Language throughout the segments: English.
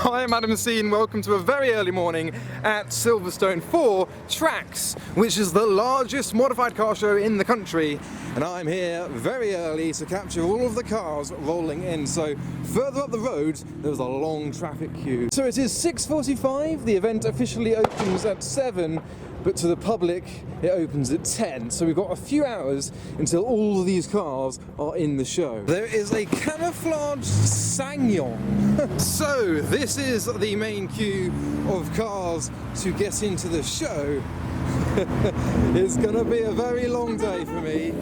Hi, I'm Adam C and welcome to a very early morning at Silverstone for Trax, which is the largest modified car show in the country. And I'm here very early to capture all of the cars rolling in. So further up the road, there was a long traffic queue. So it is 6:45, the event officially opens at 7, but to the public it opens at 10. So we've got a few hours until all of these cars are in the show. There is a camouflaged Ssangyong. So this is the main queue of cars to get into the show. It's gonna be a very long day for me.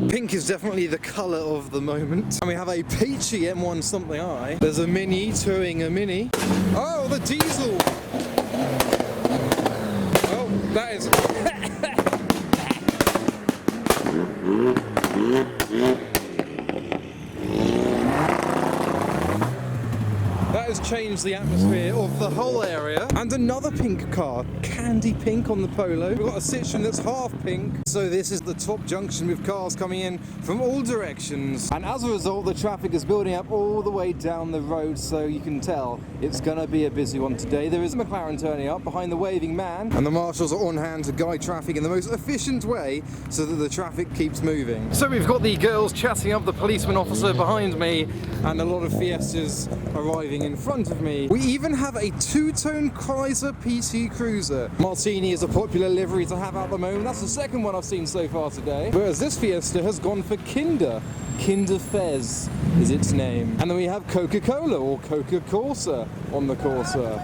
Pink is definitely the colour of the moment. And we have a peachy M1 something I. There's a Mini touring a Mini. Oh, the diesel! Oh, that is... That has changed the atmosphere of the whole area. And another pink car, candy pink on the Polo. We've got a Citroen that's half pink. So this is the top junction with cars coming in from all directions. And as a result, the traffic is building up all the way down the road. So you can tell it's gonna be a busy one today. There is a McLaren turning up behind the waving man. And the marshals are on hand to guide traffic in the most efficient way so that the traffic keeps moving. So we've got the girls chatting up the policeman officer behind me and a lot of Fiestas arriving in front of me. We even have a two-tone Chrysler PT Cruiser. Martini is a popular livery to have at the moment. That's the second one I've seen so far today. Whereas this Fiesta has gone for Kinder. Kinder Fez is its name. And then we have Coca-Cola or Coca Corsa on the Corsa.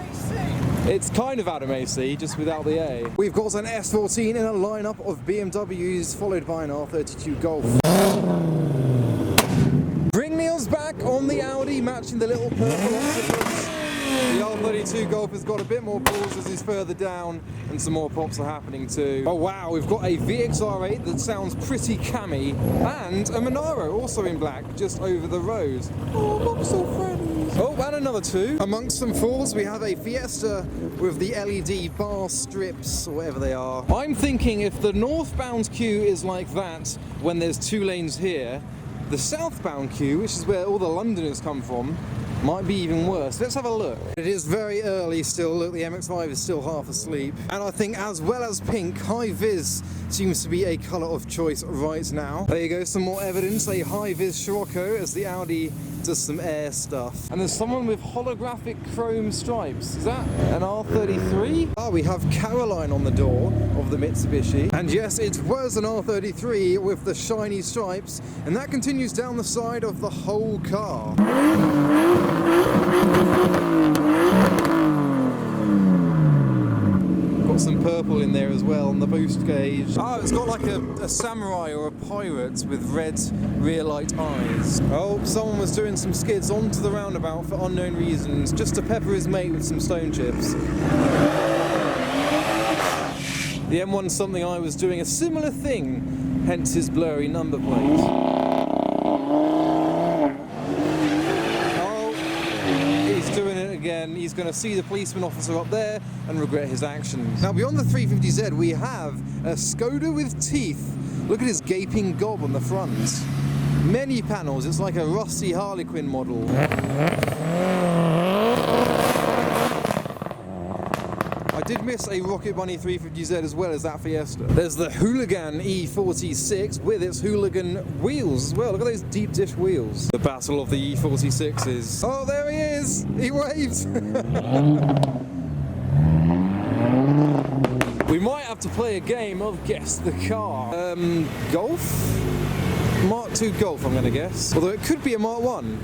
It's kind of Adam AC, just without the A. We've got an S14 in a lineup of BMWs, followed by an R32 Golf. Ringnails back on the Audi, matching the little purple octopus. The R32 Golf has got a bit more balls as he's further down, and some more pops are happening too. Oh wow, we've got a VXR8 that sounds pretty cammy, and a Monaro also in black, just over the road. Oh, Vauxhall friends. Oh, and another two. Amongst some fours, we have a Fiesta with the LED bar strips, or whatever they are. I'm thinking if the northbound queue is like that when there's two lanes here, the southbound queue, which is where all the Londoners come from, might be even worse. Let's have a look. It is very early still. Look, the MX-5 is still half asleep. And I think as well as pink, High-vis seems to be a colour of choice right now. There you go, some more evidence. A High-vis Scirocco as the Audi does some air stuff. And there's someone with holographic chrome stripes. Is that an R33? Ah, we have Caroline on the door of the Mitsubishi. And yes, it was an R33 with the shiny stripes. And that continues down the side of the whole car. Got some purple in there as well on the boost gauge. Oh, it's got like a samurai or a pirate with red rear light eyes. Oh, someone was doing some skids onto the roundabout for unknown reasons, just to pepper his mate with some stone chips. The M1 something I was doing a similar thing, hence his blurry number plate. Again, he's going to see the policeman officer up there and regret his actions. Now, beyond the 350Z, we have a Skoda with teeth. Look at his gaping gob on the front. Many panels, it's like a rusty Harlequin model. I did miss a Rocket Bunny 350Z as well as that Fiesta. There's the Hooligan E46 with its hooligan wheels as well. Look at those deep dish wheels. The battle of the E46s. Oh, there he is! He waves! We might have to play a game of Guess the Car. Golf? Mark II Golf, I'm gonna guess. Although it could be a Mark 1.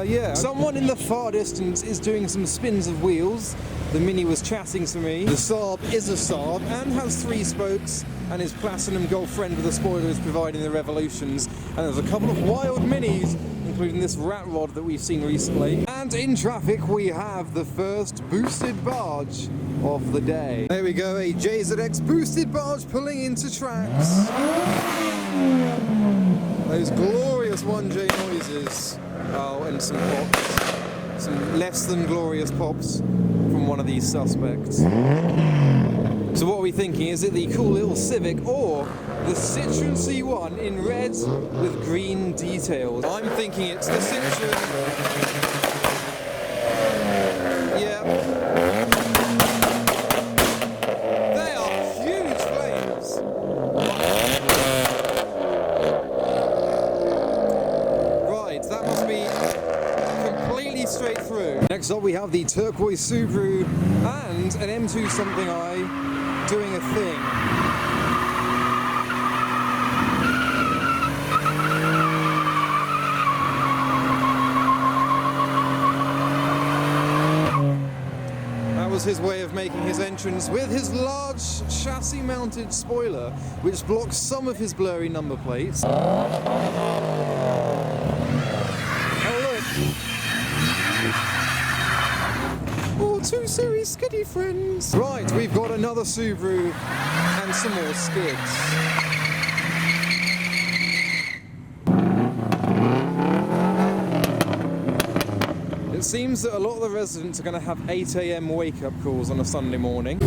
Yeah. Someone in the far distance is doing some spins of wheels. The Mini was chatting to me. The Saab is a Saab and has 3 spokes, and his Platinum Golf friend with a spoiler is providing the revolutions. And there's a couple of wild Minis, including this rat rod that we've seen recently. And in traffic, we have the first boosted barge of the day. There we go, a JZX boosted barge pulling into Trax. Those glorious 1J noises. Oh, and some pops. Some less than glorious pops from one of these suspects. So what are we thinking? Is it the cool little Civic or the Citroen C1 in red with green details? I'm thinking it's the Citroen. Yeah. They are huge flames. Right, that must be completely straight through. Next up we have the turquoise Subaru and an M2 something I doing a thing. That was his way of making his entrance with his large chassis mounted spoiler, which blocks some of his blurry number plates. Oh, 2 Series skiddy friends. Right, we've got another Subaru and some more skids. It seems that a lot of the residents are going to have 8 AM wake-up calls on a Sunday morning.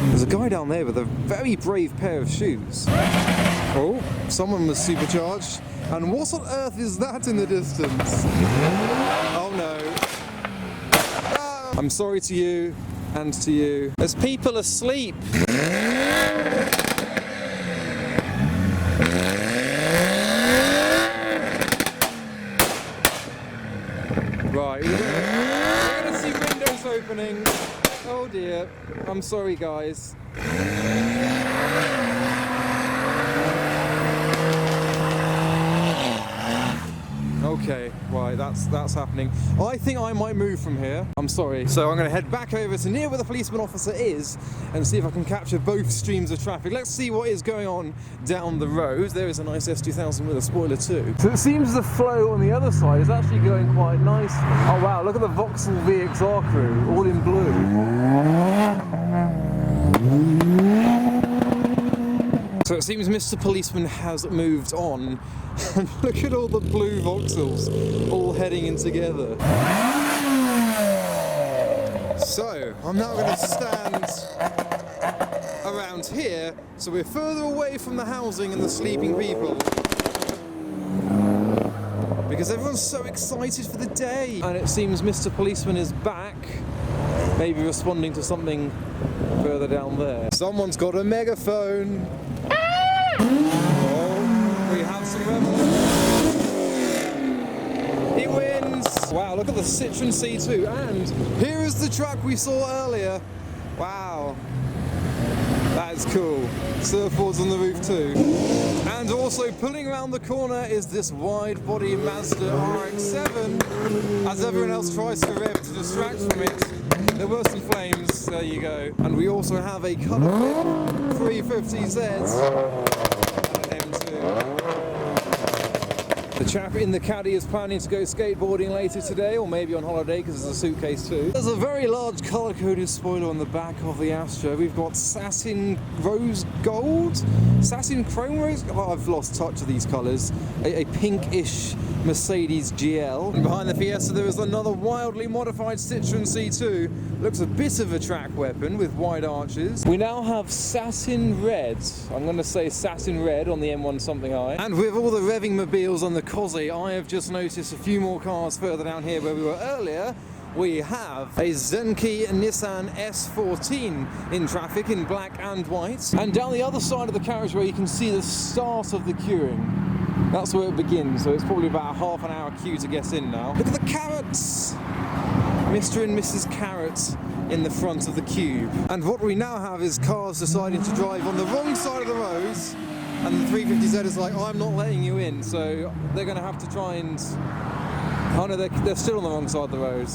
There's a guy down there with a very brave pair of shoes. Oh, someone was supercharged. And what on earth is that in the distance? Oh no. Ah, I'm sorry to you and to you. There's people asleep. Right, we're gonna see windows opening. Oh dear. I'm sorry guys. Okay, right, that's happening. I think I might move from here. I'm sorry. So I'm going to head back over to near where the policeman officer is and see if I can capture both streams of traffic. Let's see what is going on down the road. There is a nice S2000 with a spoiler too. So it seems the flow on the other side is actually going quite nice. Oh wow, look at the Vauxhall VXR crew, all in blue. So it seems Mr. Policeman has moved on. And look at all the blue Vauxhalls all heading in together. So I'm now going to stand around here so we're further away from the housing and the sleeping people. Because everyone's so excited for the day. And it seems Mr. Policeman is back, maybe responding to something further down there. Someone's got a megaphone. We have some rebels. He wins! Wow, look at the Citroen C2, and here is the truck we saw earlier. Wow, that is cool. Surfboards on the roof too. And also pulling around the corner is this wide-body Mazda RX-7. As everyone else tries to rev to distract from it, there were some flames. There you go. And we also have a colour-fit 350Z. The chap in the caddy is planning to go skateboarding later today, or maybe on holiday because there's a suitcase too. There's a very large colour-coded spoiler on the back of the Astra. We've got satin rose gold? Satin chrome rose? Oh, I've lost touch of these colours. A pinkish Mercedes GL. And behind the Fiesta there is another wildly modified Citroen C2. Looks a bit of a track weapon with wide arches. We now have satin red. I'm going to say satin red on the M1 something I. And with all the revving mobiles on the Cosy, I have just noticed a few more cars further down here where we were earlier. We have a Zenki Nissan S14 in traffic in black and white. And down the other side of the carriageway you can see the start of the queuing. That's where it begins, so it's probably about a half an hour queue to get in now. Look at the carrots! Mr. and Mrs. Carrot in the front of the cube. And what we now have is cars deciding to drive on the wrong side of the road, and the 350Z is like, I'm not letting you in, so they're going to have to try and... Oh no, they're still on the wrong side of the road.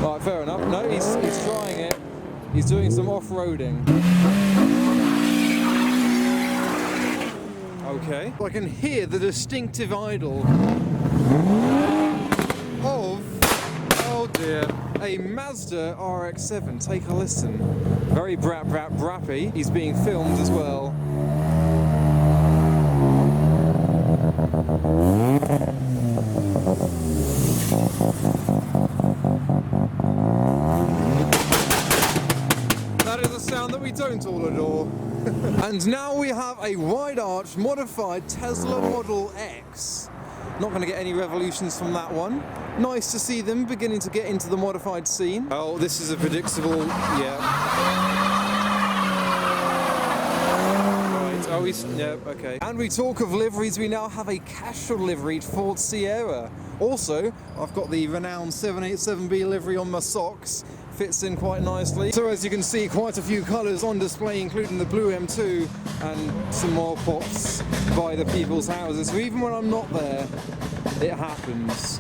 Right, fair enough. No, he's trying it. He's doing some off-roading. Okay. I can hear the distinctive idle of, oh dear, a Mazda RX-7. Take a listen. Very brappy. He's being filmed as well. don't all adore. And now we have a wide arch modified Tesla Model X. Not going to get any revolutions from that one. Nice to see them beginning to get into the modified scene. Oh, this is a predictable, yeah. Right, oh, yeah, okay. And we talk of liveries, we now have a casual liveried Ford Sierra. Also, I've got the renowned 787B livery on my socks. Fits in quite nicely. So as you can see, quite a few colours on display, including the blue M2 and some more pops by the people's houses. So even when I'm not there, it happens.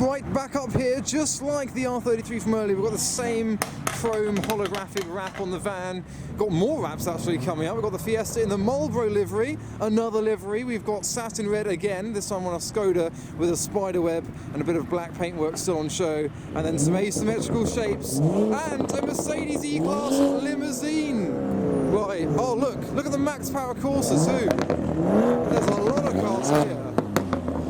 Right, back up here, just like the R33 from earlier, we've got the same chrome holographic wrap on the van. Got more wraps actually coming up. We've got the Fiesta in the Marlboro livery, another livery. We've got satin red again, this time on a Skoda with a spider web and a bit of black paintwork still on show. And then some asymmetrical shapes and a Mercedes E-Class limousine. Right, oh look at the max power Corsa too. There's a lot of cars here.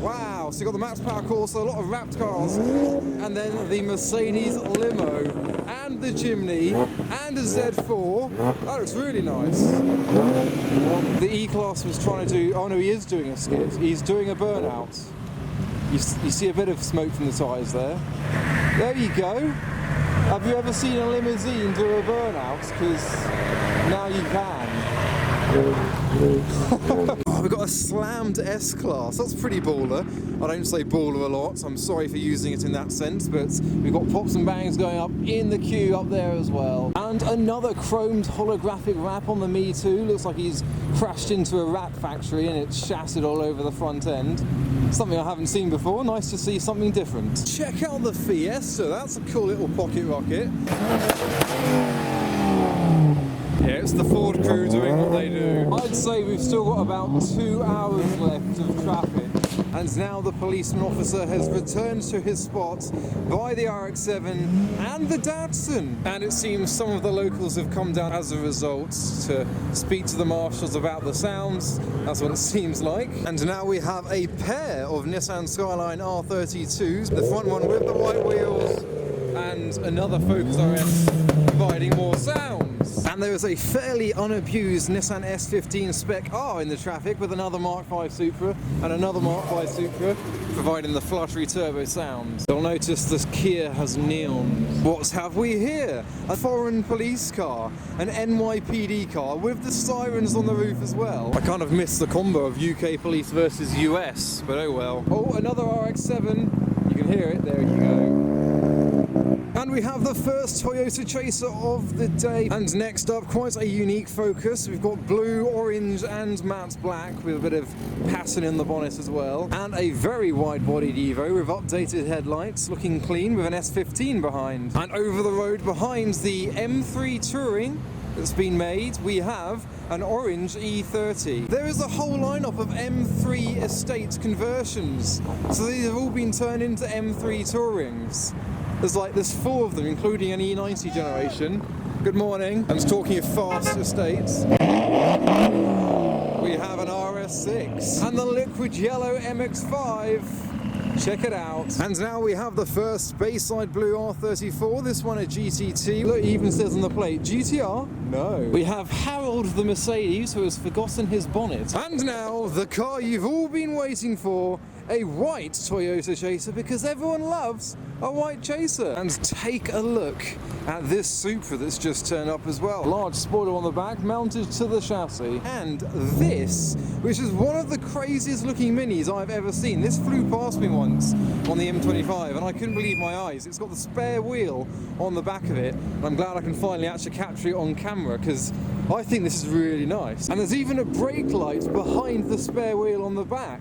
Wow, so you've got the max power Corsa, a lot of wrapped cars, and then the Mercedes limo, and the Jimny, and a Z4. That looks really nice. The E-Class was trying to do, oh no, he is doing a skid. He's doing a burnout. You see a bit of smoke from the tyres there. There you go. Have you ever seen a limousine do a burnout? Because now you can. Oh, we've got a slammed S-Class. That's pretty baller. I don't say baller a lot, so I'm sorry for using it in that sense, but we've got pops and bangs going up in the queue up there as well. And another chromed holographic wrap on the Me Too. Looks like he's crashed into a wrap factory and it's shattered all over the front end. Something I haven't seen before. Nice to see something different. Check out the Fiesta. That's a cool little pocket rocket. Yeah, it's the Ford crew doing what they do. I'd say we've still got about 2 hours left of traffic. And now the policeman officer has returned to his spot by the RX-7 and the Datsun. And it seems some of the locals have come down as a result to speak to the marshals about the sounds. That's what it seems like. And now we have a pair of Nissan Skyline R32s. The front one with the white wheels and another Focus RS providing more sounds. And there is a fairly unabused Nissan S15 Spec R in the traffic with another Mark V Supra and another Mark V Supra providing the fluttery turbo sounds. You'll notice this Kia has neon. What have we here? A foreign police car, an NYPD car with the sirens on the roof as well. I kind of missed the combo of UK police versus US, but oh well. Oh, another RX-7. You can hear it, there you go. And we have the first Toyota Chaser of the day. And next up, quite a unique Focus. We've got blue, orange and matte black with a bit of pattern in the bonnet as well. And a very wide-bodied Evo with updated headlights, looking clean with an S15 behind. And over the road behind the M3 Touring that's been made, we have an orange E30. There is a whole lineup of M3 estate conversions. So these have all been turned into M3 Tourings. There's 4 of them, including an E90 generation. Good morning. I'm talking of fast estates. We have an RS6 and the liquid yellow MX-5. Check it out. And now we have the first Bayside Blue R34, this one a GTT. Look, it even says on the plate, GTR? No. We have Harold the Mercedes, who has forgotten his bonnet. And now, the car you've all been waiting for, a white Toyota Chaser, because everyone loves a white Chaser. And take a look at this Supra that's just turned up as well. Large spoiler on the back, mounted to the chassis. And this, which is one of the craziest looking Minis I've ever seen. This flew past me once on the M25 and I couldn't believe my eyes. It's got the spare wheel on the back of it, and I'm glad I can finally actually capture it on camera, because I think this is really nice. And there's even a brake light behind the spare wheel on the back.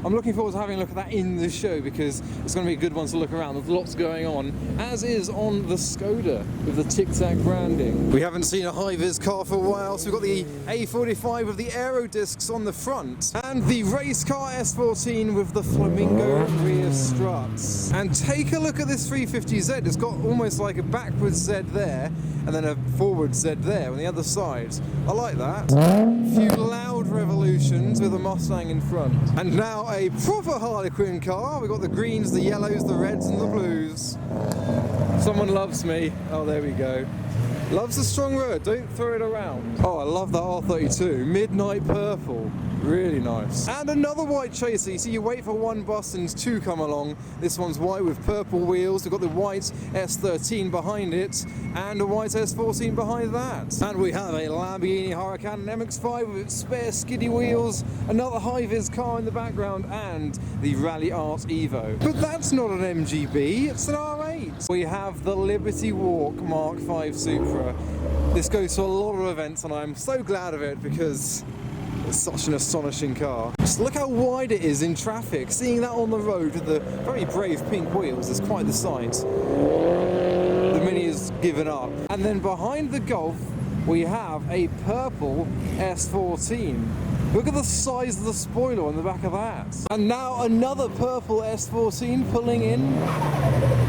I'm looking forward to having a look at that in the show, because it's going to be a good one to look around. There's lots going on, as is on the Skoda with the Tic Tac branding. We haven't seen a high-vis car for a while, so we've got the A45 with the aero discs on the front, and the race car S14 with the flamingo rear struts. And take a look at this 350Z. It's got almost like a backwards Z there, and then a forward Z there on the other side. I like that. A few loud revolutions with a Mustang in front. And now a proper Harlequin car. We've got the greens, the yellows, the reds and the blues. Someone loves me. Oh, there we go. Loves a strong road, don't throw it around. Oh, I love that R32, midnight purple. Really nice. And another white chaser. You see, you wait for one bus and two come along. This one's white with purple wheels. We've got the white S13 behind it and a white S14 behind that. And we have a Lamborghini Huracan MX-5 with its spare skiddy wheels, another High-vis car in the background, and the Rally Art Evo. But that's not an MGB, it's an R8. We have the Liberty Walk Mark V Supra. This goes to a lot of events and I'm so glad of it because it's such an astonishing car. Just look how wide it is in traffic. Seeing that on the road with the very brave pink wheels is quite the sight. The Mini has given up. And then behind the Golf, we have a purple S14. Look at the size of the spoiler on the back of that. And now another purple S14 pulling in,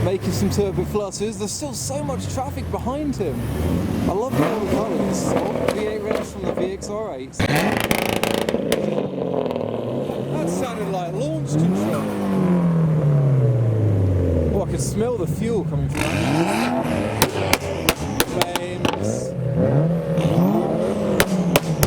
making some turbo flutters. There's still so much traffic behind him. I love the other colours. V8 revs from the VXR8. That sounded like launch control. Oh, I can smell the fuel coming from that. Flames.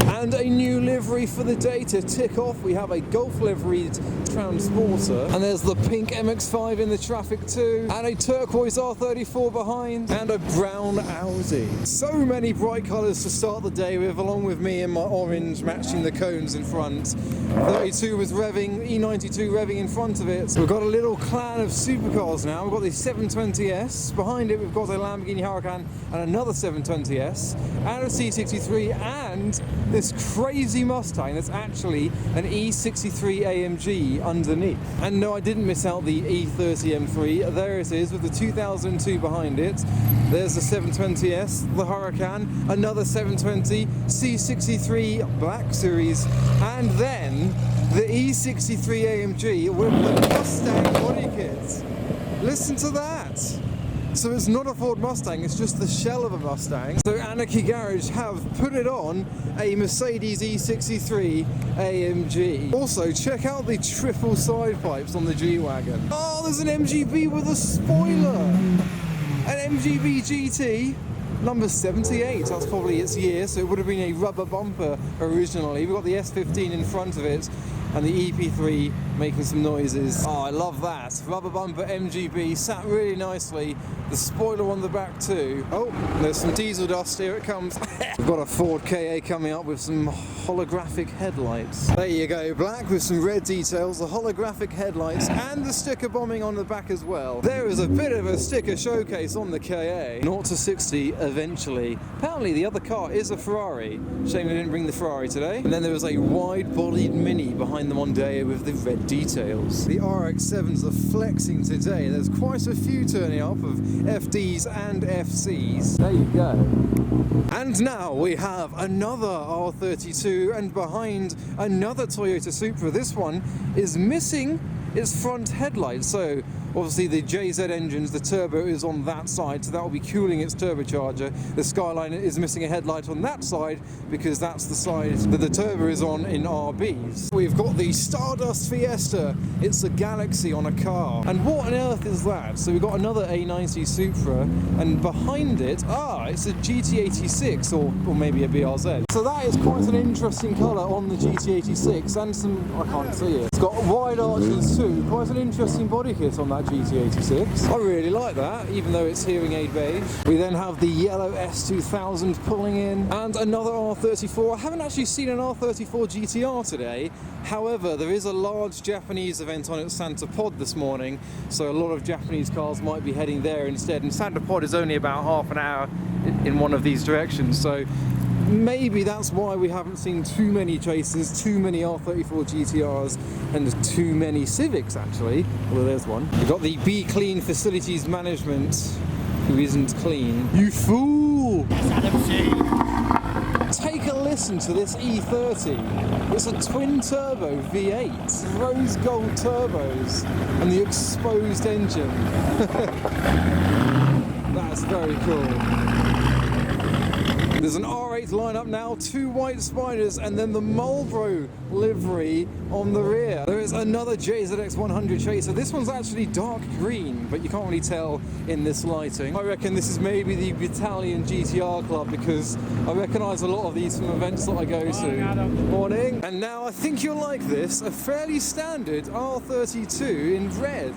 And a new livery for the day to tick off. We have a Golf liveried Transporter, and there's the pink MX-5 in the traffic too, and a turquoise R34 behind, and a brown Audi. So many bright colours to start the day with, along with me in my orange matching the cones in front. 32 with Revving, E92 Revving in front of it. We've got a little clan of supercars now. We've got the 720S. Behind it we've got a Lamborghini Huracan and another 720S, and a C63, and this crazy Mustang that's actually an E63 AMG underneath. And no, I didn't miss out the E30 M3. There it is with the 2002 behind it. There's the 720S, the Huracan, another 720, C63 Black Series, and then the E63 AMG with the Mustang body kit. Listen to that. So it's not a Ford Mustang, it's just the shell of a Mustang. So Anarchy Garage have put it on a Mercedes E63 AMG. Also, check out the triple side pipes on the G-Wagon. Oh, there's an MGB with a spoiler! An MGB GT, number 78, that's probably its year, so it would have been a rubber bumper originally. We've got the S15 in front of it, and the EP3 making some noises. Oh, I love that. Rubber bumper MGB, sat really nicely. The spoiler on the back too. Oh, there's some diesel dust, here it comes. We've got a Ford KA coming up with some holographic headlights. There you go, black with some red details, the holographic headlights, and the sticker bombing on the back as well. There is a bit of a sticker showcase on the KA. 0 to 60 eventually. Apparently the other car is a Ferrari. Shame they didn't bring the Ferrari today. And then there was a wide-bodied Mini behind the Mondeo with the red details. The RX-7s are flexing today. There's quite a few turning up of FDs and FCs. There you go. And now we have another R32 and behind another Toyota Supra. This one is missing its front headlights. So obviously the JZ engines, the turbo is on that side, so that will be cooling its turbocharger. The Skyline is missing a headlight on that side because that's the side that the turbo is on in RBs. We've got the Stardust Fiesta. It's a Galaxy on a car. And what on earth is that? So we've got another A90 Supra, and behind it, it's a GT86 or maybe a BRZ. So that is quite an interesting colour on the GT86, and some, I can't see it. It's got wide arches too, quite an interesting body kit on that GT86. I really like that, even though it's hearing aid beige. We then have the yellow S2000 pulling in, and another R34. I haven't actually seen an R34 GTR today. However, there is a large Japanese event on at Santa Pod this morning, so a lot of Japanese cars might be heading there instead. And Santa Pod is only about half an hour in one of these directions, so maybe that's why we haven't seen too many chases, too many R34 GTRs, and too many Civics actually. Well, there's one. We've got the Be Clean Facilities Management, who isn't clean. You fool! Take a listen to this E30. It's a twin-turbo V8, rose gold turbos, and the exposed engine. That's very cool. There's an R8 lineup now, 2 white spiders, and then the Marlboro livery on the rear. There is another JZX 100 Chaser. This one's actually dark green, but you can't really tell in this lighting. I reckon this is maybe the Battalion GTR Club because I recognise a lot of these from events that I go to. Morning. And now I think you'll like this, a fairly standard R32 in red.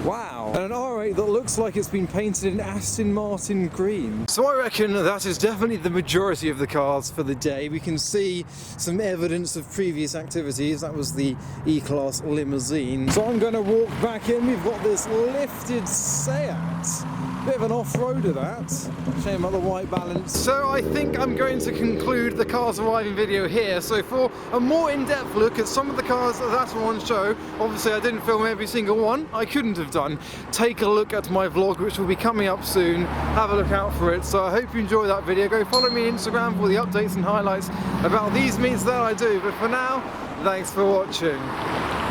Wow. And an R8 that looks like it's been painted in Aston Martin green. So I reckon that is definitely the majority of the cars for the day. We can see some evidence of previous activities. That was the E-Class limousine. So I'm going to walk back in. We've got this lifted Seat. Bit of an off-roader that. Shame about the white balance. So I think I'm going to conclude the cars arriving video here. So for a more in-depth look at some of the cars that are on show, obviously I didn't film every single one, I couldn't have done. Take a look at my vlog, which will be coming up soon. Have a look out for it. So I hope you enjoy that video. Go follow me on Instagram for the updates and highlights about these meets that I do. But for now, thanks for watching.